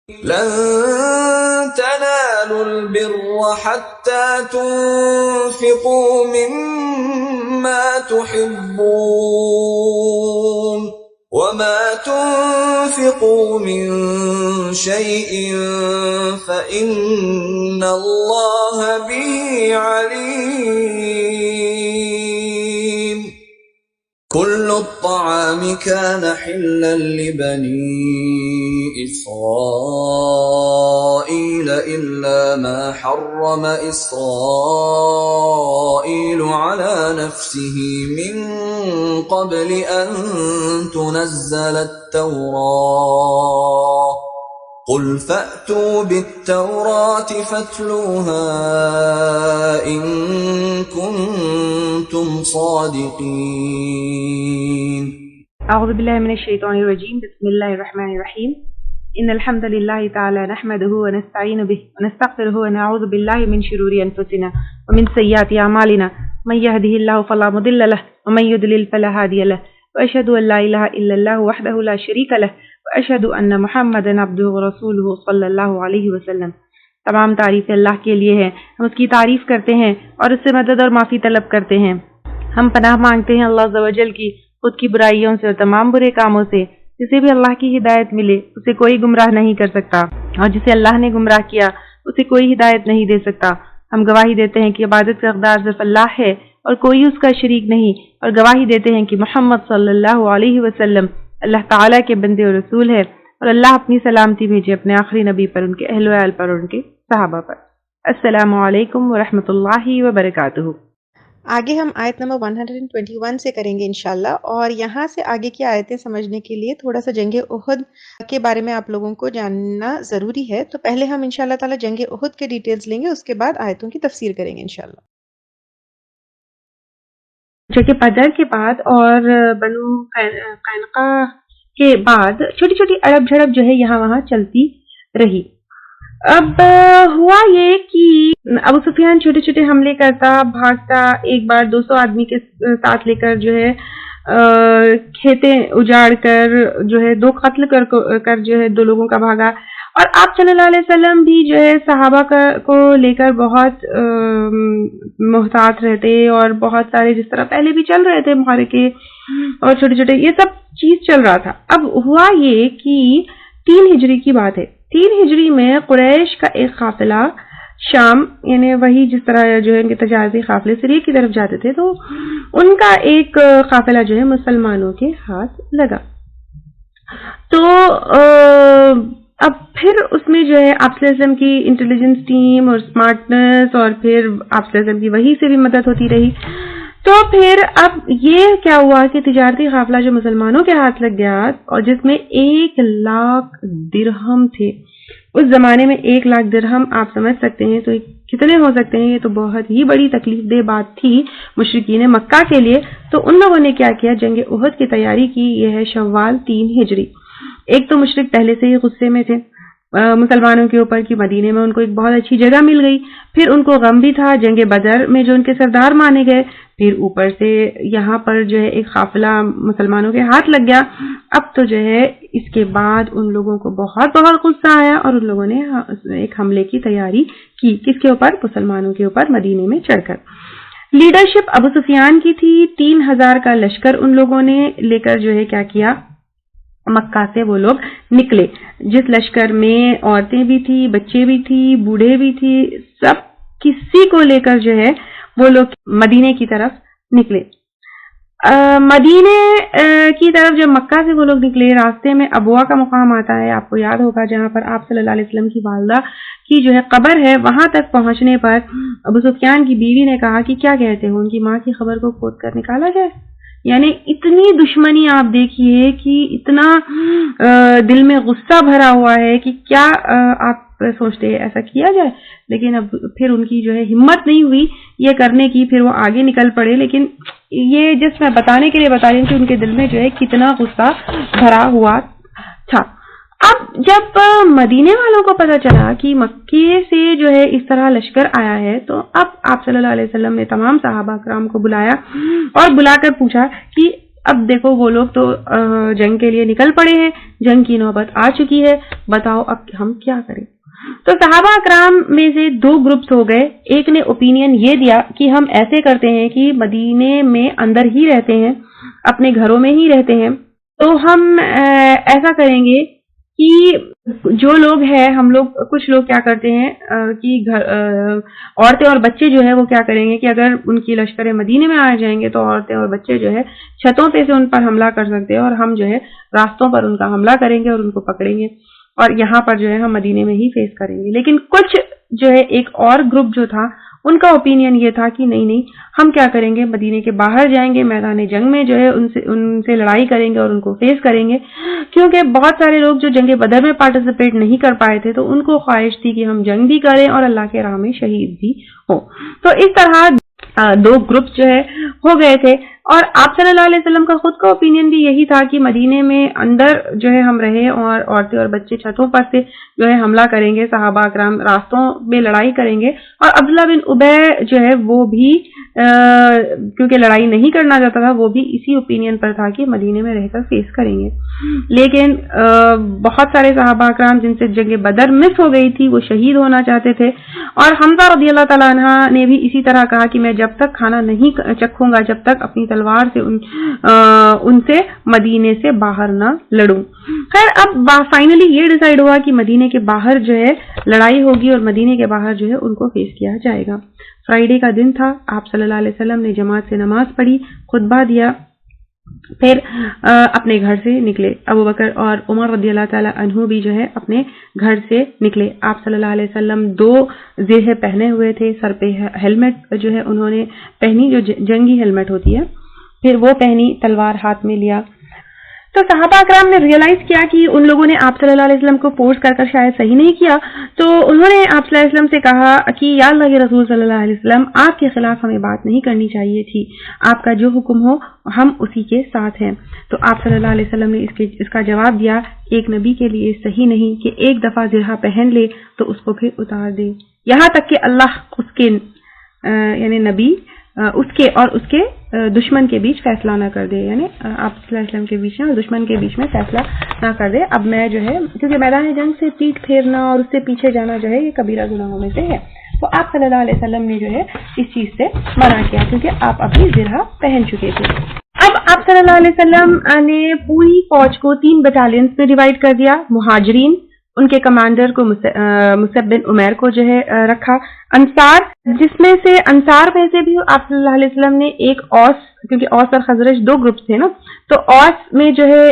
لن تنالوا البر حتى تنفقوا مما تحبون وما تنفقوا من شيء فإن الله به عليم كل الطعام كان حلا لبني إسرائيل إلا ما حرم إسرائيل على نفسه من قبل أن تنزل التوراة قل فأتوا بالتوراة فاتلوها إن كنتم صادقين. أعوذ بالله من الشيطان الرجيم. بسم الله الرحمن الرحيم. إن الحمد لله تعالى نحمده ونستعين به ونستغفره ونعوذ بالله من شرور أنفسنا ومن سيئات أعمالنا من يهده الله فلا مضل له ومن يضلل فلا هادي له وأشهد أن لا إله إلا الله وحده لا شريك له وأشهد أن محمدا عبده ورسوله صلی اللہ علیہ وسلم. تمام تعریف اللہ کے لیے ہے، ہم اس کی تعریف کرتے ہیں اور اس سے مدد اور معافی طلب کرتے ہیں. ہم پناہ مانگتے ہیں اللہ عز و جل کی خود کی برائیوں سے اور تمام برے کاموں سے. جسے بھی اللہ کی ہدایت ملے اسے کوئی گمراہ نہیں کر سکتا، اور جسے اللہ نے گمراہ کیا اسے کوئی ہدایت نہیں دے سکتا. ہم گواہی دیتے ہیں کہ عبادت کا حقدار صرف اللہ ہے اور کوئی اس کا شریک نہیں، اور گواہی دیتے ہیں کہ محمد صلی اللہ علیہ وسلم اللہ تعالیٰ کے بندے اور رسول ہے، اور اللہ اپنی سلامتی بھیجے اپنے آخری نبی پر، ان کے اہل و عیال پر اور ان کے صحابہ پر. السلام علیکم ورحمۃ اللہ وبرکاتہ. آگے ہم آیت نمبر 121 سے کریں گے انشاءاللہ، اور یہاں سے آگے کی آیتیں سمجھنے کے لیے تھوڑا سا جنگ احد کے بارے میں آپ لوگوں کو جاننا ضروری ہے. تو پہلے ہم انشاءاللہ تعالی جنگ احد کے ڈیٹیلز لیں گے، اس کے بعد آیتوں کی تفسیر کریں گے انشاءاللہ. جنگ بدر کے بعد اور بنو قینقاع کے بعد چھوٹی چھوٹی اڑپ جھڑپ جو ہے یہاں وہاں چلتی رہی. اب ہوا یہ کہ ابو سفیان چھوٹے چھوٹے حملے کرتا بھاگتا، ایک بار 200 آدمی کے ساتھ لے کر جو ہے کھیتیں اجاڑ کر جو ہے 2 قتل کر جو ہے 2 لوگوں کا بھاگا. اور آپ صلی اللہ علیہ وسلم بھی جو ہے صحابہ کو لے کر بہت محتاط رہتے، اور بہت سارے جس طرح پہلے بھی چل رہے تھے محارکے اور چھوٹے چھوٹے یہ سب چیز چل رہا تھا. اب ہوا یہ کہ 3 ہجری کی بات ہے. 3 ہجری میں قریش کا ایک قافلہ شام، یعنی وہی جس طرح جو ہے ان کے تجارتی قافلے سیریا کی طرف جاتے تھے، تو ان کا ایک قافلہ جو ہے مسلمانوں کے ہاتھ لگا. تو اب پھر اس میں جو ہے آپ صلی اللہ علیہ وسلم کی انٹیلیجنس ٹیم اور اسمارٹنس، اور پھر آپ صلی اللہ علیہ وسلم کی وحی سے بھی مدد ہوتی رہی. تو پھر اب یہ کیا ہوا کہ تجارتی قافلہ جو مسلمانوں کے ہاتھ لگ گیا، اور جس میں 1,00,000 درہم تھے. اس زمانے میں 1,00,000 درہم آپ سمجھ سکتے ہیں تو کتنے ہو سکتے ہیں. یہ تو بہت ہی بڑی تکلیف دہ بات تھی مشرکین مکہ کے لیے. تو ان لوگوں نے کیا کیا، جنگ احد کی تیاری کی. یہ ہے شوال 3 ہجری. ایک تو مشرک پہلے سے ہی غصے میں تھے مسلمانوں کے اوپر کہ مدینے میں ان کو ایک بہت اچھی جگہ مل گئی. پھر ان کو غم بھی تھا جنگ بدر میں جو ان کے سردار مانے گئے. پھر اوپر سے یہاں پر جو ہے ایک قافلہ مسلمانوں کے ہاتھ لگ گیا. اب تو جو ہے اس کے بعد ان لوگوں کو بہت غصہ آیا، اور ان لوگوں نے ایک حملے کی تیاری کی. کس کے اوپر؟ مسلمانوں کے اوپر مدینے میں چڑھ کر. لیڈرشپ ابو سفیان کی تھی. 3,000 کا لشکر ان لوگوں نے لے کر جو ہے کیا کیا، مکہ سے وہ لوگ نکلے. جس لشکر میں عورتیں بھی تھی، بچے بھی تھی، بوڑھے بھی تھی، سب کسی کو لے کر جو ہے وہ لوگ مدینے کی طرف نکلے. مدینے کی طرف جب مکہ سے وہ لوگ نکلے، راستے میں ابوا کا مقام آتا ہے، آپ کو یاد ہوگا، جہاں پر آپ صلی اللہ علیہ وسلم کی والدہ کی جو ہے قبر ہے. وہاں تک پہنچنے پر ابو سفیان کی بیوی نے کہا کہ کیا کہتے ہو، ان کی ماں کی خبر کو کھود کر نکالا جائے. یعنی اتنی دشمنی آپ دیکھیے کہ اتنا دل میں غصہ بھرا ہوا ہے کہ کیا آپ سوچتے ہیں ایسا کیا جائے. لیکن اب پھر ان کی جو ہے ہمت نہیں ہوئی یہ کرنے کی. پھر وہ آگے نکل پڑے. لیکن یہ جس میں بتانے کے لیے بتا رہی ہوں کہ ان کے دل میں جو ہے کتنا غصہ بھرا ہوا تھا. اب جب مدینے والوں کو پتا چلا کہ مکے سے جو ہے اس طرح لشکر آیا ہے، تو اب آپ صلی اللہ علیہ وسلم نے تمام صحابہ کرام کو بلایا اور بلا کر پوچھا کہ اب دیکھو وہ لوگ تو جنگ کے لیے نکل پڑے ہیں، جنگ کی نوبت آ چکی ہے، بتاؤ اب ہم کیا کریں؟ تو صحابہ اکرام میں سے 2 گروپس ہو گئے. ایک نے اوپینین یہ دیا کہ ہم ایسے کرتے ہیں کہ مدینے میں اندر ہی رہتے ہیں، اپنے گھروں میں ہی رہتے ہیں، تو ہم ایسا کریں گے کہ جو لوگ ہیں کچھ لوگ کیا کرتے ہیں کہ عورتیں اور بچے جو ہے وہ کیا کریں گے کہ اگر ان کی لشکر مدینے میں آ جائیں گے تو عورتیں اور بچے جو ہے چھتوں پہ سے ان پر حملہ کر سکتے ہیں، اور ہم جو ہے راستوں پر ان کا حملہ کریں گے اور ان کو پکڑیں گے، اور یہاں پر جو ہے ہم مدینے میں ہی فیس کریں گے. لیکن کچھ جو ہے ایک اور گروپ جو تھا ان کا اوپینین یہ تھا کہ نہیں ہم کیا کریں گے، مدینے کے باہر جائیں گے، میدان جنگ میں جو ہے ان سے لڑائی کریں گے اور ان کو فیس کریں گے، کیونکہ بہت سارے لوگ جو جنگ بدر میں پارٹیسپیٹ نہیں کر پائے تھے تو ان کو خواہش تھی کہ ہم جنگ بھی کریں اور اللہ کے راہ میں شہید بھی ہوں. تو اس طرح 2 گروپس جو ہے ہو گئے تھے، اور آپ صلی اللہ علیہ وسلم کا خود کا اوپینین بھی یہی تھا کہ مدینے میں اندر جو ہے ہم رہیں اور عورتیں اور بچے چھتوں پر سے جو ہے حملہ کریں گے، صحابہ اکرام راستوں میں لڑائی کریں گے، اور عبداللہ بن ابی جو ہے وہ بھی کیونکہ لڑائی نہیں کرنا چاہتا تھا، وہ بھی اسی اوپینین پر تھا کہ مدینے میں رہ کر فیس کریں گے. لیکن بہت سارے صحابہ اکرام جن سے جنگ بدر مس ہو گئی تھی وہ شہید ہونا چاہتے تھے، اور حمزہ رضی اللہ تعالیٰ عنہ نے بھی اسی طرح کہا کہ میں جب تک کھانا نہیں چکھوں گا جب تک اپنی تلوار سے ان سے مدینے سے باہر نہ لڑوں. خیر اب فائنلی یہ ڈیسائیڈ ہوا کہ مدینے کے باہر جو ہے لڑائی ہوگی اور مدینے کے باہر جو ہے ان کو فیس کیا جائے گا. فرائیڈے کا دن تھا، آپ صلی اللہ علیہ وسلم نے جماعت سے نماز پڑھی، خطبہ دیا، پھر اپنے گھر سے نکلے. ابو بکر اور عمر رضی اللہ تعالی عنہ بھی جو ہے اپنے گھر سے نکلے. آپ صلی اللہ علیہ وسلم 2 زرہیں پہنے ہوئے تھے، سر پہ ہیلمٹ جو ہے انہوں نے پہنی، جو جنگی ہیلمٹ ہوتی ہے، پھر وہ پہنی، تلوار ہاتھ میں لیا. تو صحابہ اکرام نے ریئلائز کیا کہ ان لوگوں نے آپ صلی اللہ علیہ وسلم کو فورس کر کر شاید صحیح نہیں کیا، تو انہوں نے آپ صلی اللہ علیہ وسلم سے کہا کہ یا اللہ کے رسول صلی اللہ علیہ وسلم، آپ کے خلاف ہمیں بات نہیں کرنی چاہیے تھی، آپ کا جو حکم ہو ہم اسی کے ساتھ ہیں. تو آپ صلی اللہ علیہ وسلم نے اس کا جواب دیا، ایک نبی کے لیے صحیح نہیں کہ ایک دفعہ زرہ پہن لے تو اس کو پھر اتار دے، یہاں تک کہ اللہ اس کے یعنی نبی اس کے اور اس کے دشمن کے بیچ فیصلہ نہ کر دے، یعنی آپ صلی اللہ علیہ وسلم کے بیچ میں اور دشمن کے بیچ میں فیصلہ نہ کر دے. اب میں جو ہے کیونکہ میدان جنگ سے پیٹ پھیرنا اور اس سے پیچھے جانا جو ہے یہ کبیرہ گناہوں میں سے ہے، تو آپ صلی اللہ علیہ وسلم نے جو ہے اس چیز سے منع کیا کیونکہ آپ ابھی زرہ پہن چکے تھے. اب آپ صلی اللہ علیہ وسلم نے پوری فوج کو 3 بٹالینز میں ڈیوائڈ کر دیا. مہاجرین، ان کے کمانڈر کو مصعب بن عمیر کو جو ہے رکھا. انصار، جس میں سے انصار میں سے بھی آپ صلی اللہ علیہ وسلم نے ایک اوس، کیونکہ اوس اور خزرج 2 گروپس تھے نا، تو اوس میں جو ہے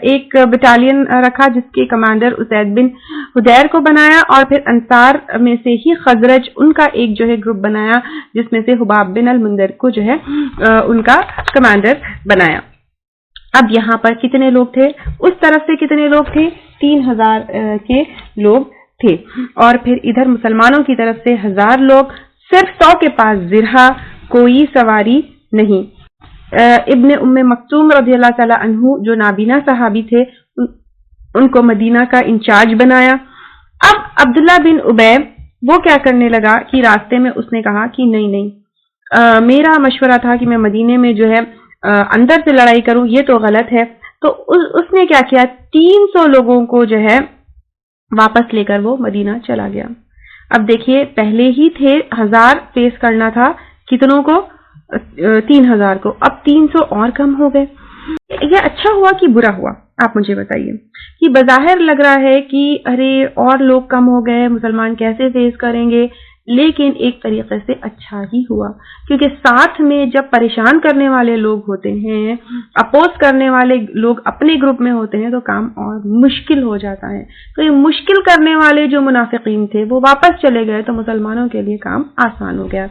ایک بٹالین رکھا جس کے کمانڈر اسید بن حدیر کو بنایا، اور پھر انصار میں سے ہی خزرج ان کا ایک جو ہے گروپ بنایا جس میں سے حباب بن المنذر کو جو ہے ان کا کمانڈر بنایا. اب یہاں پر کتنے لوگ تھے، اس طرف سے کتنے لوگ تھے، 3000 کے لوگ تھے، اور پھر ادھر مسلمانوں کی طرف سے 1000 لوگ، صرف 100 کے پاس زرہ، کوئی سواری نہیں. ابن ام مکتوم رضی اللہ تعالی عنہ جو نابینا صحابی تھے ان کو مدینہ کا انچارج بنایا. اب عبداللہ بن ابی وہ کیا کرنے لگا کہ راستے میں اس نے کہا کہ نہیں میرا مشورہ تھا کہ میں مدینے میں جو ہے اندر سے لڑائی کروں، یہ تو غلط ہے. تو اس نے کیا کیا، 300 لوگوں کو جو ہے واپس لے کر وہ مدینہ چلا گیا. اب دیکھیے پہلے ہی تھے 1000 فیس کرنا تھا، کتنوں کو، 3000 کو، اب 300 اور کم ہو گئے. یہ اچھا ہوا کہ برا ہوا؟ آپ مجھے بتائیے. کہ بظاہر لگ رہا ہے کہ ارے اور لوگ کم ہو گئے، مسلمان کیسے فیس کریں گے، لیکن ایک طریقے سے اچھا ہی ہوا، کیونکہ ساتھ میں جب پریشان کرنے والے لوگ ہوتے ہیں، اپوز کرنے والے لوگ اپنے گروپ میں ہوتے ہیں تو کام اور مشکل ہو جاتا ہے. تو یہ مشکل کرنے والے جو منافقین تھے وہ واپس چلے گئے تو مسلمانوں کے لیے کام آسان ہو گیا.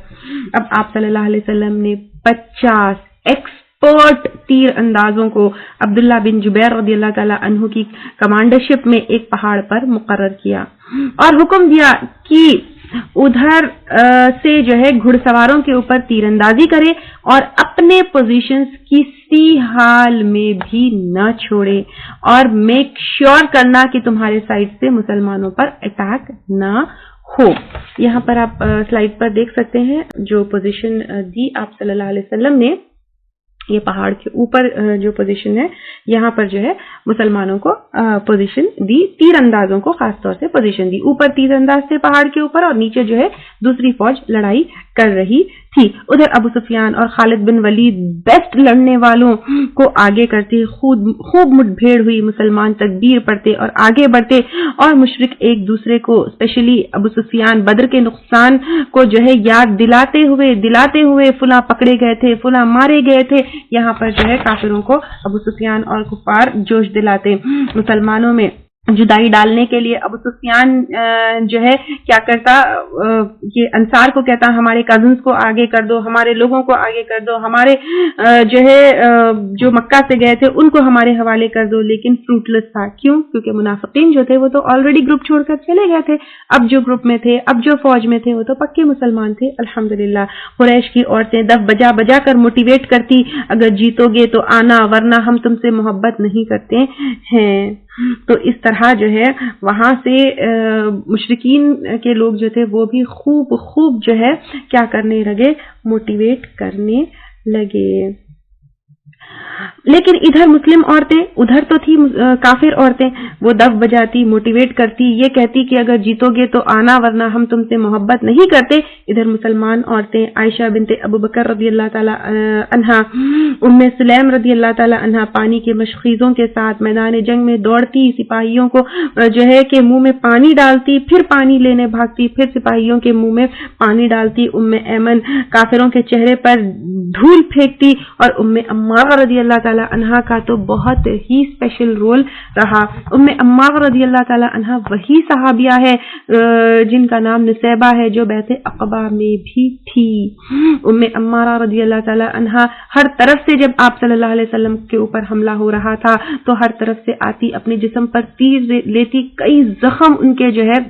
اب آپ صلی اللہ علیہ وسلم نے 50 ایکسپرٹ تیر اندازوں کو عبداللہ بن جبیر رضی اللہ تعالی عنہ کی کمانڈرشپ میں ایک پہاڑ پر مقرر کیا اور حکم دیا کہ ادھر سے جو ہے گھڑ سواروں کے اوپر تیر اندازی کرے اور اپنے پوزیشنز کسی حال میں بھی نہ چھوڑے، اور میک شیور کرنا کہ تمہارے سائڈ سے مسلمانوں پر اٹیک نہ ہو. یہاں پر آپ سلائیڈ پر دیکھ سکتے ہیں جو پوزیشن دی آپ صلی اللہ علیہ وسلم نے. یہ پہاڑ کے اوپر جو پوزیشن ہے یہاں پر جو ہے مسلمانوں کو پوزیشن دی، تیر اندازوں کو خاص طور سے پوزیشن دی. اوپر تیر انداز تھے پہاڑ کے اوپر اور نیچے جو ہے دوسری فوج لڑائی کر رہی تھی. ادھر ابو سفیان اور خالد بن ولید بیسٹ لڑنے والوں کو آگے کرتے، خوب مٹ بھیڑ ہوئی. مسلمان تکبیر پڑھتے اور آگے بڑھتے اور مشرک ایک دوسرے کو اسپیشلی ابو سفیان بدر کے نقصان کو جو ہے یاد دلاتے ہوئے فلاں پکڑے گئے تھے، فلاں مارے گئے تھے، یہاں پر جو ہے کافروں کو ابو سفیان اور کفار جوش دلاتے. مسلمانوں میں جدائی ڈالنے کے لیے ابو سفیان جو ہے کیا کرتا، یہ انصار کو کہتا ہمارے کزنز کو آگے کر دو، ہمارے لوگوں کو آگے کر دو، ہمارے جو ہے جو مکہ سے گئے تھے ان کو ہمارے حوالے کر دو. لیکن فروٹ لیس تھا. کیوں؟ کیونکہ منافقین جو تھے وہ تو آلریڈی گروپ چھوڑ کر چلے گئے تھے. اب جو گروپ میں تھے، اب جو فوج میں تھے وہ تو پکے مسلمان تھے. الحمدللہ قریش کی عورتیں دف بجا کر موٹیویٹ کرتی، اگر جیتو گے تو آنا، ورنہ ہم تم سے محبت نہیں کرتے ہیں. تو اس طرح جو ہے وہاں سے مشرکین کے لوگ جو تھے وہ بھی خوب جو ہے کیا کرنے لگے، موٹیویٹ کرنے لگے. لیکن ادھر مسلم عورتیں، ادھر تو تھی کافر عورتیں، وہ دف بجاتی، موٹیویٹ کرتی، یہ کہتی کہ اگر جیتو گے تو آنا ورنہ ہم تم سے محبت نہیں کرتے. ادھر مسلمان عورتیں عائشہ بنت ابو بکر رضی اللہ تعالی عنہا، ام سلیم رضی اللہ تعالی عنہا پانی کے مشخیزوں کے ساتھ میدان جنگ میں دوڑتی، سپاہیوں کو جو ہے کہ منہ میں پانی ڈالتی، پھر پانی لینے بھاگتی، پھر سپاہیوں کے منہ میں پانی ڈالتی. ام ایمن کافروں کے چہرے پر دھول پھینکتی، اور ام عمارہ رضی اللہ تعالی عنہا کا تو بہت ہی اسپیشل رول رہا. ام عمارہ رضی اللہ تعالی عنہا وہی صحابیہ ہے جن کا نام نسیبہ ہے جو بیعت عقبہ میں بھی تھی. ام عمارہ رضی اللہ تعالی عنہا ہر طرف سے، جب آپ صلی اللہ علیہ وسلم کے اوپر حملہ ہو رہا تھا تو ہر طرف سے آتی، اپنے جسم پر تیر لیتی، کئی زخم ان کے جو ہے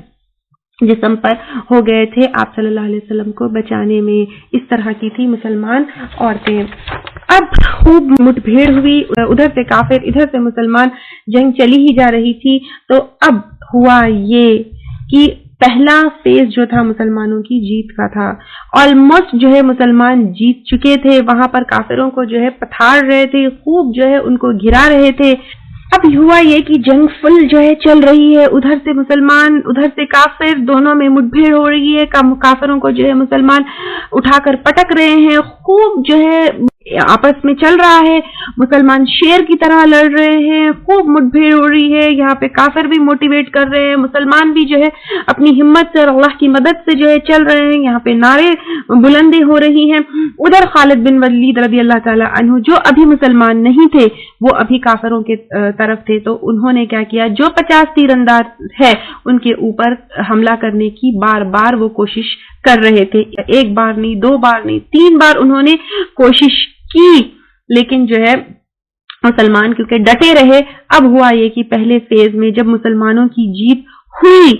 جسم پر ہو گئے تھے آپ صلی اللہ علیہ وسلم کو بچانے میں. اس طرح کی تھی مسلمان عورتیں. اب خوب مٹ بھیڑ ہوئی، ادھر سے کافر ادھر سے مسلمان، جنگ چلی ہی جا رہی تھی. تو اب ہوا یہ کہ پہلا فیز جو تھا مسلمانوں کی جیت کا تھا. آلموسٹ جو ہے مسلمان جیت چکے تھے، وہاں پر کافروں کو جو ہے پتھار رہے تھے، خوب جو ہے ان کو گرا رہے تھے. اب ہوا یہ کہ جنگ فل جو ہے چل رہی ہے، ادھر سے مسلمان ادھر سے کافر، دونوں میں مٹ بھیڑ ہو رہی ہے. کافروں کو جو ہے مسلمان اٹھا کر پٹک رہے ہیں، خوب جو ہے آپس میں چل رہا ہے. مسلمان شیر کی طرح لڑ رہے ہیں، خوب مٹ بھیڑ ہو رہی ہے. یہاں پہ کافر بھی موٹیویٹ کر رہے ہیں، مسلمان بھی جو ہے اپنی ہمت سے اور اللہ کی مدد سے جو ہے چل رہے ہیں. یہاں پہ نعرے بلندی ہو رہی ہیں. ادھر خالد بن ولید رضی اللہ تعالی عنہ جو ابھی مسلمان نہیں تھے، وہ ابھی کافروں کے طرف تھے. تو انہوں نے کیا کیا، جو 50 تیر انداز ہے ان کے اوپر حملہ کرنے کی بار بار وہ کوشش کر رہے تھے. ایک بار نہیں، دو بار نہیں، 3 بار انہوں نے کوشش کی، لیکن جو ہے مسلمان کیونکہ ڈٹے رہے. اب ہوا یہ کہ پہلے فیز میں جب مسلمانوں کی جیت ہوئی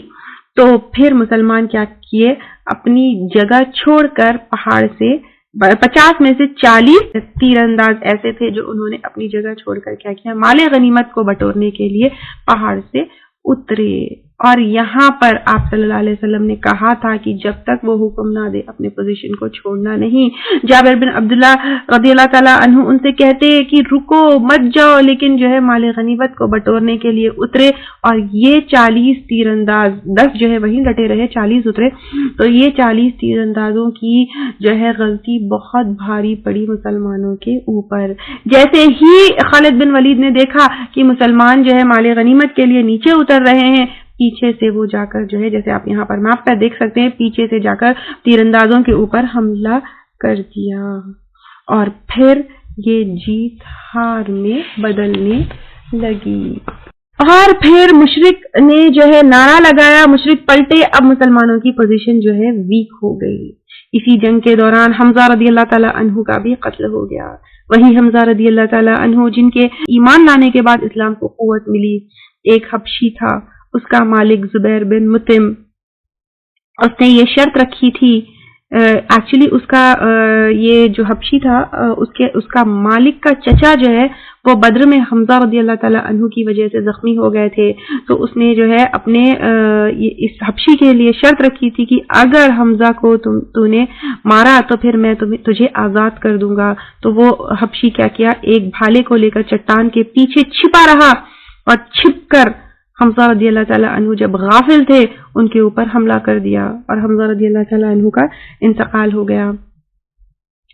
تو پھر مسلمان کیا کیے، اپنی جگہ چھوڑ کر پہاڑ سے 50 میں سے 40 تیر انداز ایسے تھے جو انہوں نے اپنی جگہ چھوڑ کر کیا کیا، مال غنیمت کو بٹورنے کے لیے پہاڑ سے اترے. اور یہاں پر آپ صلی اللہ علیہ وسلم نے کہا تھا کہ جب تک وہ حکم نہ دے اپنے پوزیشن کو چھوڑنا نہیں. جابر بن عبداللہ رضی اللہ تعالیٰ عنہ ان سے کہتے کہ رکو مت جاؤ، لیکن جو ہے مال غنیمت کو بٹورنے کے لیے اترے. اور یہ 40 تیر انداز، 10 جو ہے وہیں ڈٹے رہے، 40 اترے. تو یہ 40 تیر اندازوں کی جو ہے غلطی بہت بھاری پڑی مسلمانوں کے اوپر. جیسے ہی خالد بن ولید نے دیکھا کہ مسلمان جو ہے مال غنیمت کے لیے نیچے اتر رہے ہیں، پیچھے سے وہ جا کر جو ہے جیسے آپ یہاں پر میپ پر دیکھ سکتے ہیں، پیچھے سے جا کر تیر اندازوں کے اوپر حملہ کر دیا. اور پھر یہ جیت ہار میں بدلنے لگی. اور پھر مشرک نے جو ہے نعرہ لگایا، مشرک پلٹے. اب مسلمانوں کی پوزیشن جو ہے ویک ہو گئی. اسی جنگ کے دوران حمزہ رضی اللہ تعالی عنہ کا بھی قتل ہو گیا. وہی حمزہ رضی اللہ تعالی عنہ جن کے ایمان لانے کے بعد اسلام کو قوت ملی. ایک حبشی تھا، اس کا مالک زبیر بن مطعم، اس نے یہ شرط رکھی تھی ایکچولی اس کا یہ جو حبشی تھا اس کا مالک کا چچا جو ہے وہ بدر میں حمزہ رضی اللہ تعالیٰ عنہ کی وجہ سے زخمی ہو گئے تھے، تو اس نے جو ہے اپنے اس حبشی کے لیے شرط رکھی تھی کہ اگر حمزہ کو تو نے مارا تو پھر میں تجھے آزاد کر دوں گا. تو وہ حبشی کیا ایک بھالے کو لے کر چٹان کے پیچھے چھپا رہا اور چھپ کر حمزہ رضی اللہ تعالیٰ عنہ جب غافل تھے ان کے اوپر حملہ کر دیا اور حمزہ رضی اللہ تعالیٰ عنہ کا انتقال ہو گیا.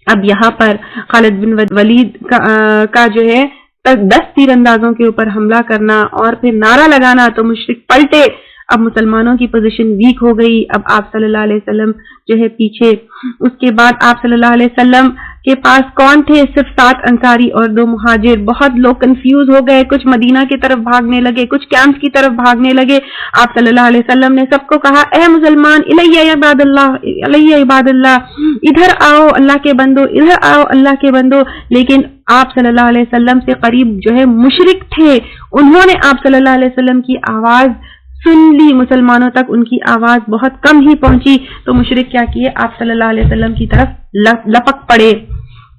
اب یہاں پر خالد بن ولید کا جو ہے 10 تیر اندازوں کے اوپر حملہ کرنا اور پھر نعرہ لگانا تو مشرک پلٹے. اب مسلمانوں کی پوزیشن ویک ہو گئی. اب آپ صلی اللہ علیہ وسلم جو ہے پیچھے. اس کے بعد آپ صلی اللہ علیہ وسلم کے پاس کون تھے؟ صرف 7 انصاری اور 2 مہاجر. بہت لوگ کنفیوز ہو گئے، کچھ مدینہ کی طرف بھاگنے لگے، کچھ کیمپس کی طرف بھاگنے لگے. آپ صلی اللہ علیہ وسلم نے سب کو کہا اے مسلمان الیہ عباد اللہ، الیہ عباد اللہ، ادھر آؤ اللہ کے بندو، ادھر آؤ اللہ کے بندو. لیکن آپ صلی اللہ علیہ وسلم سے قریب جو ہے مشرک تھے، انہوں نے آپ صلی اللہ علیہ وسلم کی آواز سن لی، مسلمانوں تک ان کی آواز بہت کم ہی پہنچی. تو مشرک کیا کیے؟ آپ صلی اللہ علیہ وسلم کی طرف لپک پڑے.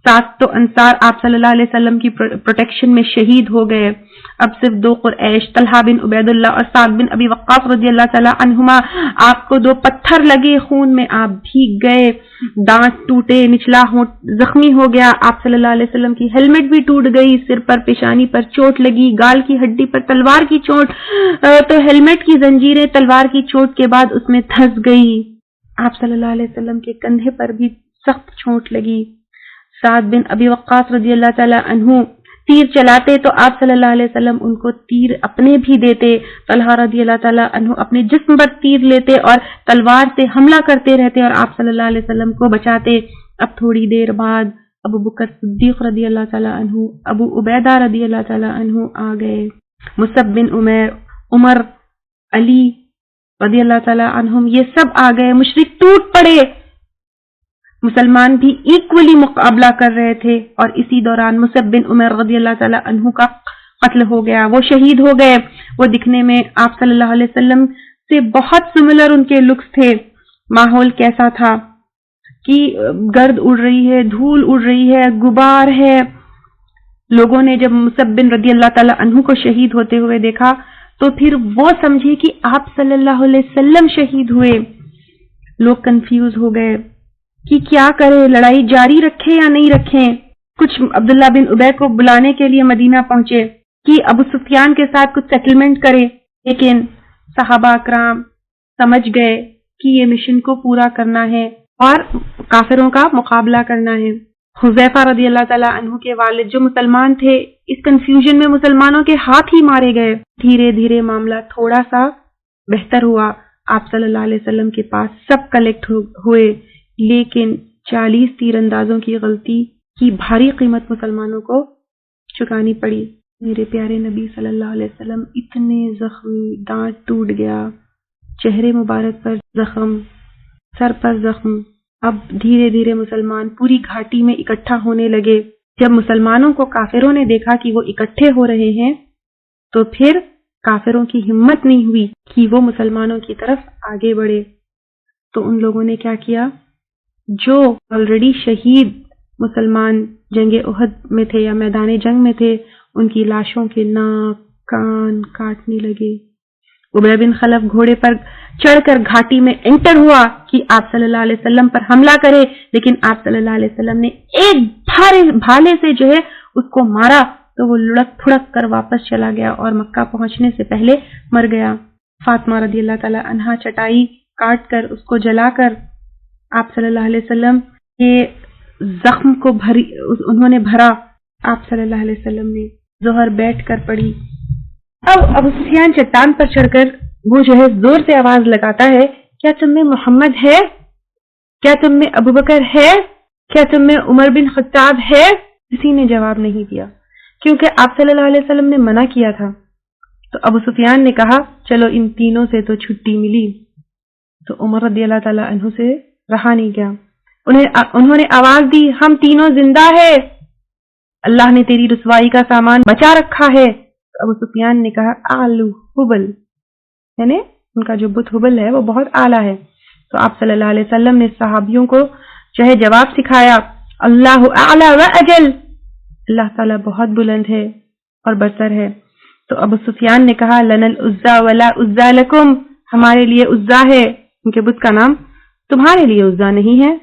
7 تو انصار آپ صلی اللہ علیہ وسلم کی پروٹیکشن میں شہید ہو گئے. اب صرف 2 قریش، طلحہ بن عبید اللہ اور سعد بن ابی وقاص رضی اللہ تعالی عنہما. آپ کو 2 پتھر لگے، خون میں آپ بھیگ گئے، دانت ٹوٹے، نچلا ہونٹ زخمی ہو گیا. آپ صلی اللہ علیہ وسلم کی ہیلمٹ بھی ٹوٹ گئی، سر پر پیشانی پر چوٹ لگی، گال کی ہڈی پر تلوار کی چوٹ. تو ہیلمٹ کی زنجیریں تلوار کی چوٹ کے بعد اس میں دھس گئی. آپ صلی اللہ علیہ وسلم کے کندھے پر بھی سخت چوٹ لگی. سعد بن ابی وقاص رضی اللہ تعالی عنہ تیر چلاتے تو آپ صلی اللہ علیہ وسلم ان کو تیر اپنے بھی دیتے. طلحہ رضی اللہ تعالی عنہ اپنے جسم پر تیر لیتے اور تلوار سے حملہ کرتے رہتے اور آپ صلی اللہ علیہ وسلم کو بچاتے. اب تھوڑی دیر بعد ابو بکر صدیق رضی اللہ تعالی عنہ، ابو عبیدہ رضی اللہ تعالی عنہ آ گئے. مصعب بن عمیر، عمر، علی رضی اللہ تعالی عنہم یہ سب آ گئے. مشرک ٹوٹ پڑے. مسلمان بھی ایکولی مقابلہ کر رہے تھے اور اسی دوران مصعب بن عمیر رضی اللہ تعالی عنہ کا قتل ہو گیا. وہ شہید ہو گئے. وہ دکھنے میں آپ صلی اللہ علیہ وسلم سے بہت سملر ان کے لکس تھے. ماحول کیسا تھا کہ گرد اڑ رہی ہے، دھول اڑ رہی ہے، غبار ہے. لوگوں نے جب مصعب بن رضی اللہ تعالی عنہ کو شہید ہوتے ہوئے دیکھا تو پھر وہ سمجھے کہ آپ صلی اللہ علیہ وسلم شہید ہوئے. لوگ کنفیوز ہو گئے کہ کیا کرے، لڑائی جاری رکھے یا نہیں رکھیں. کچھ عبداللہ بن ابی کو بلانے کے لیے مدینہ پہنچے کہ ابو سفیان کے ساتھ کچھ سیٹلمنٹ کرے، لیکن صحابہ کرام سمجھ گئے کہ یہ مشن کو پورا کرنا ہے اور کافروں کا مقابلہ کرنا ہے. حذیفہ رضی اللہ تعالیٰ عنہ کے والد جو مسلمان تھے، اس کنفیوژن میں مسلمانوں کے ہاتھ ہی مارے گئے. دھیرے دھیرے معاملہ تھوڑا سا بہتر ہوا. آپ صلی اللہ علیہ وسلم کے پاس سب کلیکٹ ہوئے، لیکن 40 تیر اندازوں کی غلطی کی بھاری قیمت مسلمانوں کو چکانی پڑی. میرے پیارے نبی صلی اللہ علیہ وسلم اتنے زخمی، دانت ٹوٹ گیا، چہرے مبارک پر زخم، سر پر زخم. اب دھیرے دھیرے مسلمان پوری گھاٹی میں اکٹھا ہونے لگے. جب مسلمانوں کو کافروں نے دیکھا کہ وہ اکٹھے ہو رہے ہیں تو پھر کافروں کی ہمت نہیں ہوئی کہ وہ مسلمانوں کی طرف آگے بڑھے. تو ان لوگوں نے کیا کیا؟ جو آلریڈی شہید مسلمان جنگ احد میں تھے یا میدان جنگ میں تھے، ان کی لاشوں کے ناک کان کاٹنے لگے. ابی بن خلف گھوڑے پر چڑھ کر گھاٹی میں انٹر ہوا کہ آپ صلی اللہ علیہ وسلم پر حملہ کرے، لیکن آپ صلی اللہ علیہ وسلم نے ایک بھالے سے جو ہے اس کو مارا تو وہ لڑک پھڑک کر واپس چلا گیا اور مکہ پہنچنے سے پہلے مر گیا. فاطمہ رضی اللہ تعالی عنہا چٹائی کاٹ کر اس کو جلا کر آپ صلی اللہ علیہ وسلم کے زخم کو انہوں نے بھرا. آپ صلی اللہ علیہ وسلم نے ظہر بیٹھ کر پڑھی. اب ابو سفیان چٹان پر چڑھ کر وہ جو ہے زور سے آواز لگاتا ہے، کیا تم میں محمد ہے؟ کیا تم میں ابو بکر ہے؟ کیا تم میں عمر بن خطاب ہے؟ کسی نے جواب نہیں دیا کیونکہ آپ صلی اللہ علیہ وسلم نے منع کیا تھا. تو ابو سفیان نے کہا چلو ان تینوں سے تو چھٹی ملی. تو عمر رضی اللہ تعالی عنہ سے رہا نہیں گیا. انہوں نے آواز دی، ہم تینوں زندہ ہے، اللہ نے تیری رسوائی کا سامان بچا رکھا ہے. تو ابو سفیان نے کہا آلو حبل، یعنی ان کا جو بت حبل ہے وہ بہت اعلیٰ ہے. تو آپ صلی اللہ علیہ وسلم نے صحابیوں کو جو ہے جواب سکھایا، اللہ اعلی و اجل، اللہ تعالیٰ بہت بلند ہے اور برتر ہے۔ تو ابو سفیان نے کہا لنا العزا ولا عزا لکم، ہمارے لیے عزا ہے، ان کے بت کا نام، تمہارے لیے عزا نہیں ہے۔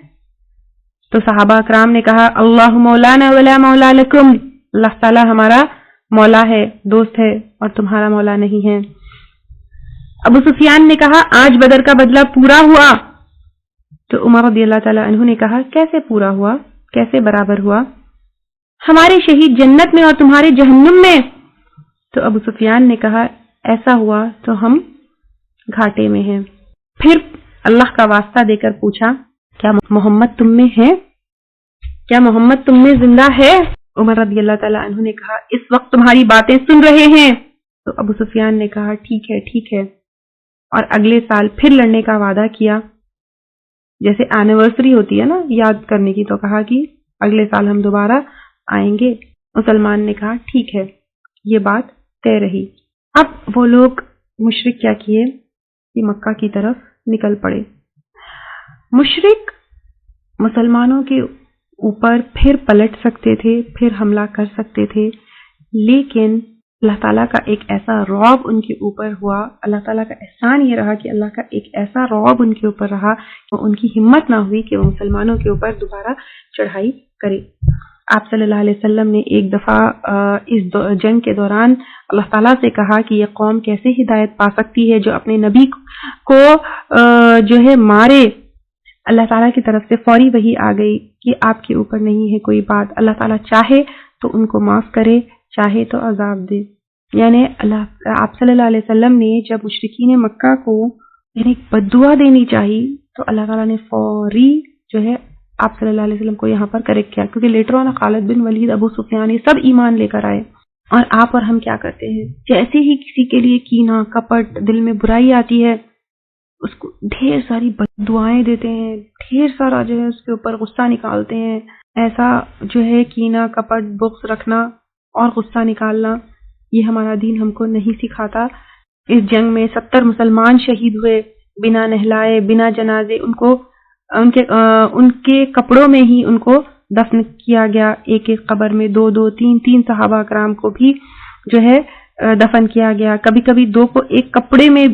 تو صحابہ اکرام نے کہا اللہ مولانا ولا مولا لکم، اللہ تعالیٰ ہمارا مولا ہے، دوست ہے، اور تمہارا مولا نہیں ہے۔ ابو سفیان نے کہا آج بدر کا بدلہ پورا ہوا؟ تو عمر رضی اللہ تعالیٰ عنہ نے کہا کیسے پورا ہوا، کیسے برابر ہوا؟ ہمارے شہید جنت میں اور تمہارے جہنم میں۔ تو ابو سفیان نے کہا ایسا ہوا تو ہم گھاٹے میں ہیں۔ پھر اللہ کا واسطہ دے کر پوچھا کیا محمد تم میں ہے؟ کیا محمد تم میں زندہ ہے؟ عمر رضی اللہ تعالیٰ عنہ نے کہا اس وقت تمہاری باتیں سن رہے ہیں۔ تو ابو سفیان نے کہا ٹھیک ہے ٹھیک ہے، اور اگلے سال پھر لڑنے کا وعدہ کیا، جیسے اینیورسری ہوتی ہے نا یاد کرنے کی، تو کہا کہ اگلے سال ہم دوبارہ آئیں گے۔ مسلمان نے کہا ٹھیک ہے، یہ بات طے رہی۔ اب وہ لوگ مشرک کیا کیے کہ مکہ کی طرف نکل پڑے۔ مشرک مسلمانوں کے اوپر پھر پلٹ سکتے تھے، پھر حملہ کر سکتے تھے، لیکن اللہ تعالیٰ کا ایک ایسا رعب ان کے اوپر ہوا، اللہ تعالیٰ کا احسان یہ رہا کہ اللہ کا ایک ایسا رعب ان کے اوپر رہا کہ ان کی ہمت نہ ہوئی کہ وہ مسلمانوں کے اوپر دوبارہ چڑھائی کرے۔ آپ صلی اللہ علیہ وسلم نے ایک دفعہ اس جنگ کے دوران اللہ تعالیٰ سے کہا کہ یہ قوم کیسے ہدایت پا سکتی ہے جو اپنے نبی کو جو ہے مارے۔ اللہ تعالیٰ کی طرف سے فوری وحی آ گئی کہ آپ کے اوپر نہیں ہے کوئی بات، اللہ تعالیٰ چاہے تو ان کو معاف کرے، چاہے تو عذاب دے۔ یعنی آپ صلی اللہ علیہ وسلم نے جب مشرکین مکہ کو یعنی بد دعا دینی چاہی تو اللہ تعالیٰ نے فوری جو ہے آپ صلی اللہ علیہ وسلم کو یہاں پر کریکٹ کیا، کیونکہ لیٹر آن خالد بن ولید، ابو سفیان، یہ سب ایمان لے کر آئے۔ اور آپ اور ہم کیا کرتے ہیں، جیسے ہی کسی کے لیے کینہ کپٹ دل میں برائی آتی ہے اس کو ڈھیر ساری بد دعائیں دیتے ہیں، ڈھیر سارا جو ہے اس کے اوپر غصہ نکالتے ہیں۔ ایسا جو ہے کینہ کپٹ بغض رکھنا اور غصہ نکالنا یہ ہمارا دین ہم کو نہیں سکھاتا۔ اس جنگ میں 70 مسلمان شہید ہوئے بنا نہلائے، بنا جنازے، ان کے کپڑوں میں ہی ان کو دفن کیا گیا، ایک ایک قبر میں 2 2 3 3 صحابہ کرام کو بھی جو ہے دفن کیا گیا، کبھی کبھی 2 کو ایک کپڑے میں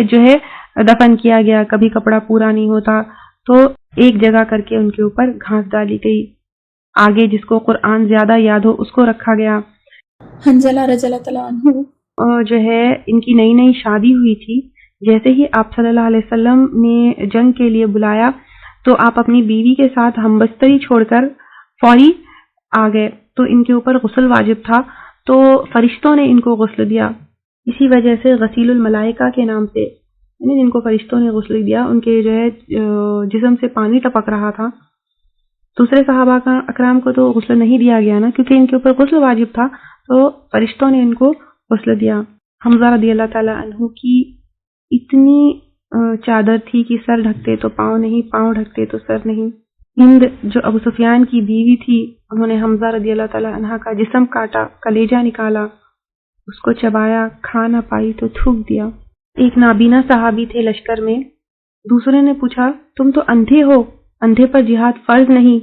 جو ہے دفن کیا گیا، کبھی کپڑا پورا نہیں ہوتا تو ایک جگہ کر کے ان کے اوپر گھاس ڈالی گئی، آگے جس کو قرآن زیادہ یاد ہو اس کو رکھا گیا۔ حنظلہ رضی اللہ تعالیٰ عنہ جو ہے ان کی نئی نئی شادی ہوئی تھی، جیسے ہی آپ صلی اللہ علیہ وسلم نے جنگ کے لیے بلایا تو آپ اپنی بیوی کے ساتھ ہمبستری چھوڑ کر فوری آ گئے، تو ان کے اوپر غسل واجب تھا تو فرشتوں نے ان کو غسل دیا، اسی وجہ سے غسیل الملائکہ کے نام سے، یعنی جن کو فرشتوں نے غسل دیا ان کے جو ہے جسم سے پانی ٹپک رہا تھا۔ دوسرے صحابہ اکرام کو تو غسل نہیں دیا گیا نا، کیونکہ ان کے اوپر غسل واجب تھا، تو فرشتوں نے ان کو غسل دیا۔ حمزہ رضی اللہ تعالیٰ عنہ کی اتنی چادر تھی کہ سر ڈھکتے تو پاؤں نہیں، پاؤں ڈھکتے تو سر نہیں۔ ہند جو ابو سفیان کی بیوی تھی، انہوں نے حمزہ رضی اللہ تعالیٰ عنہ کا جسم کاٹا، کلیجہ نکالا، اس کو چبایا، کھا نہ پائی تو تھوک دیا۔ ایک نابینا صحابی تھے لشکر میں، دوسرے نے پوچھا تم تو اندھے ہو، اندھے پر جہاد فرض نہیں؟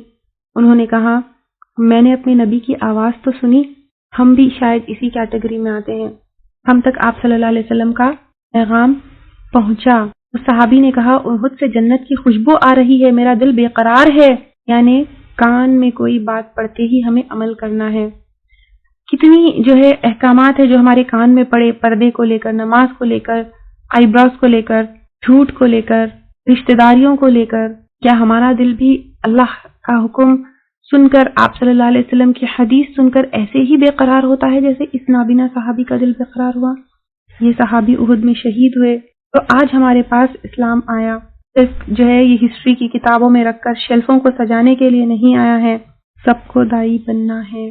انہوں نے کہا میں نے اپنے نبی کی آواز تو سنی، ہم بھی شاید اسی کیٹیگری میں آتے ہیں، ہم تک آپ صلی اللہ علیہ وسلم کا پیغام پہنچا۔ اس صحابی نے کہا احد سے جنت کی خوشبو آ رہی ہے، میرا دل بے قرار ہے، یعنی کان میں کوئی بات پڑتے ہی ہمیں عمل کرنا ہے۔ کتنی جو ہے احکامات ہے جو ہمارے کان میں پڑے، پردے کو لے کر، نماز کو لے کر، آئی براؤز کو لے کر، جھوٹ کو لے کر، رشتہ داریوں کو لے کر، کیا ہمارا دل بھی اللہ کا حکم سن کر، آپ صلی اللہ علیہ وسلم کی حدیث سن کر ایسے ہی بے قرار ہوتا ہے جیسے اس نابینا صحابی کا دل بے قرار ہوا؟ یہ صحابی احد میں شہید ہوئے، تو آج ہمارے پاس اسلام آیا، صرف جو ہے یہ ہسٹری کی کتابوں میں رکھ کر شیلفوں کو سجانے کے لیے نہیں آیا ہے، سب کو داعی بننا ہے،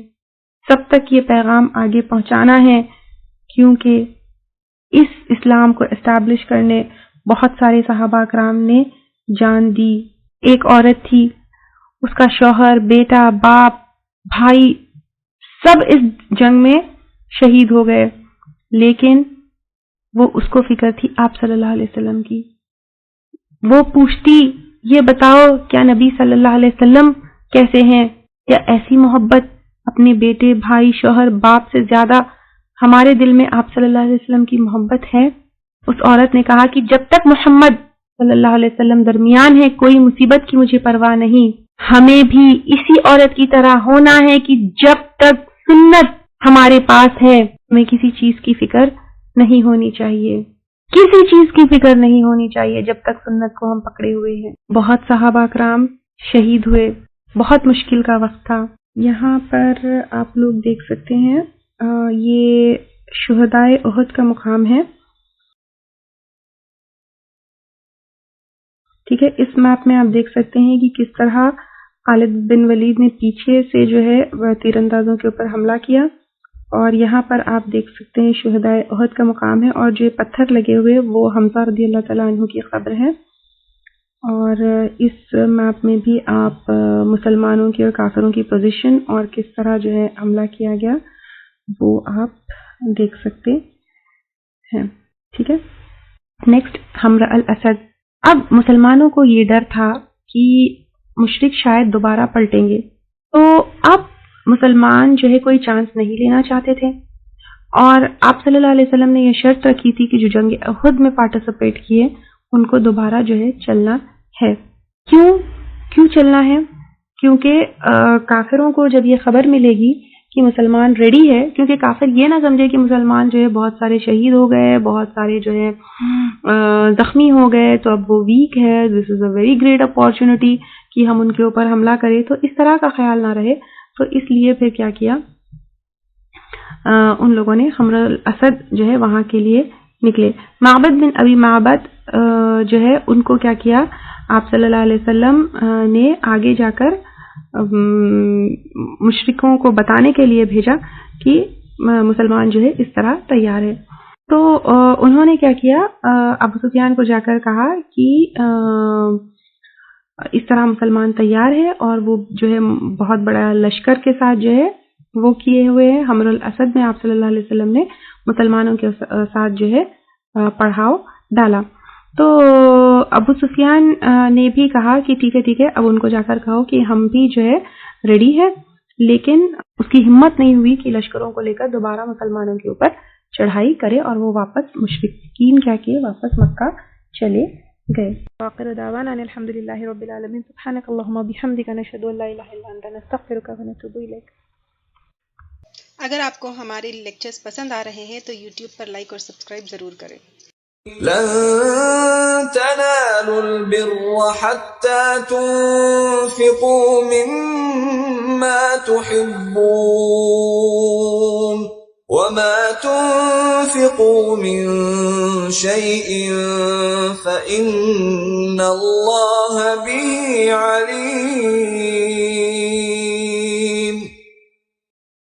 سب تک یہ پیغام آگے پہنچانا ہے، کیونکہ اس اسلام کو اسٹیبلش کرنے بہت سارے صحابہ کرام نے جان دی۔ ایک عورت تھی، اس کا شوہر، بیٹا، باپ، بھائی سب اس جنگ میں شہید ہو گئے، لیکن وہ اس کو فکر تھی آپ صلی اللہ علیہ وسلم کی۔ وہ پوچھتی یہ بتاؤ کیا نبی صلی اللہ علیہ وسلم کیسے ہیں؟ کیا ایسی محبت اپنے بیٹے، بھائی، شوہر، باپ سے زیادہ ہمارے دل میں آپ صلی اللہ علیہ وسلم کی محبت ہے؟ اس عورت نے کہا کہ جب تک محمد صلی اللہ علیہ وسلم درمیان ہے کوئی مصیبت کی مجھے پرواہ نہیں. ہمیں بھی اسی عورت کی طرح ہونا ہے کہ جب تک سنت ہمارے پاس ہے ہمیں کسی چیز کی فکر نہیں ہونی چاہیے، کسی چیز کی فکر نہیں ہونی چاہیے جب تک سنت کو ہم پکڑے ہوئے ہیں. بہت صحابہ کرام شہید ہوئے، بہت مشکل کا وقت تھا. یہاں پر آپ لوگ دیکھ سکتے ہیں یہ شہدائے احد کا مقام ہے. ٹھیک ہے، اس میپ میں آپ دیکھ سکتے ہیں کہ کس طرح خالد بن ولید نے پیچھے سے جو ہے تیر اندازوں کے اوپر حملہ کیا، اور یہاں پر آپ دیکھ سکتے ہیں شہدائے احد کا مقام ہے، اور جو یہ پتھر لگے ہوئے وہ حمزہ رضی اللہ تعالیٰ عنہ کی قبر ہے. اور اس میپ میں بھی آپ مسلمانوں کی اور کافروں کی پوزیشن اور کس طرح جو ہے حملہ کیا گیا وہ آپ دیکھ سکتے ہیں. ٹھیک ہے، نیکسٹ حمرہ الاسد. اب مسلمانوں کو یہ ڈر تھا کہ مشرک شاید دوبارہ پلٹیں گے، تو اب مسلمان جو ہے کوئی چانس نہیں لینا چاہتے تھے، اور آپ صلی اللہ علیہ وسلم نے یہ شرط رکھی تھی کہ جو جنگ احد میں پارٹیسپیٹ کیے ان کو دوبارہ جو ہے چلنا ہے. کیوں چلنا ہے؟ کیونکہ کافروں کو جب یہ خبر ملے گی کہ مسلمان ریڈی ہے، کیونکہ کافر یہ نہ سمجھے کہ مسلمان جو ہے بہت سارے شہید ہو گئے، بہت سارے جو ہے زخمی ہو گئے تو اب وہ ویک ہے، دس از اے ویری گریٹ اپارچونٹی کہ ہم ان کے اوپر حملہ کریں، تو اس طرح کا خیال نہ رہے. تو اس لیے پھر کیا کیا ان لوگوں نے حمرہ الاسد جو ہے وہاں کے لیے نکلے. معبد بن ابی معبد جو ہے ان کو کیا کیا آپ صلی اللہ علیہ وسلم نے آگے جا کر مشرکوں کو بتانے کے لیے بھیجا کہ مسلمان جو ہے اس طرح تیار ہے. تو انہوں نے کیا کیا، ابو سفیان کو جا کر کہا کہ اس طرح مسلمان تیار ہے، اور وہ جو ہے بہت بڑا لشکر کے ساتھ جو ہے وہ کیے ہوئے ہیں. حمرہ الاسد میں آپ صلی اللہ علیہ وسلم نے مسلمانوں کے ساتھ جو ہے پڑھاؤ ڈالا. تو ابو سفیان نے بھی کہا کہ ٹھیک ہے، اب ان کو جا کر کہو کہ ہم بھی جو ہے ریڈی ہے، لیکن اس کی ہمت نہیں ہوئی کہ لشکروں کو لے کر دوبارہ مسلمانوں کے اوپر چڑھائی کرے، اور وہ واپس مشرکین کیا کیے، واپس مکہ چلے گئے. وآخر دعوانا ان الحمدللہ رب العالمین. سبحانک اللہم وبحمدک، نشہد ان لا الہ الا انت، نستغفرک ونتوب الیک. اگر آپ کو ہمارے لیکچرز پسند آ رہے ہیں تو یوٹیوب پر لائک اور سبسکرائب ضرور کریں. لن تنالوا البر حتى تنفقوا مما تحبون وما تنفقوا من شيء فإن الله به عليم.